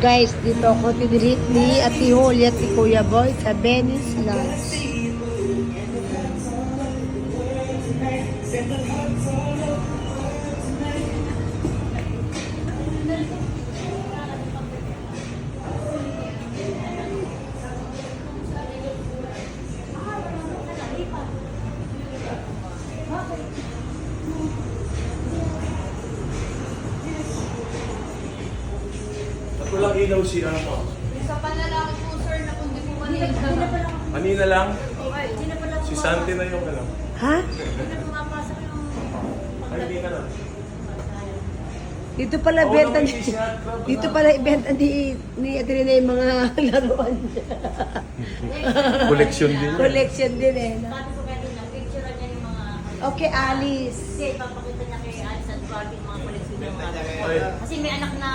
guys, dito ako tinirit ni Ate Holly at ni Kuya Boy sa Venice Lodge. Walang ilaw siya mo. Isa pa lalaki po sir na kung di po kanina. Kanina lang, Okay, hindi na pala si Santi na yung alam. Ha? Hindi na pumapasok yung... Ay, hindi na lang. Dito pala Oo, benta naman, ni... siya, grabe Dito na. pala ibenta ni Ate Rina yung mga laruan niya. Collection din. Collection din eh. No? Sabi ko kanina, picture niya yung mga... Okay, Alice. Kasi ipapakita niya kay Alice at Barbie yung mga koleksyon ng mga... Ay, Kasi may anak na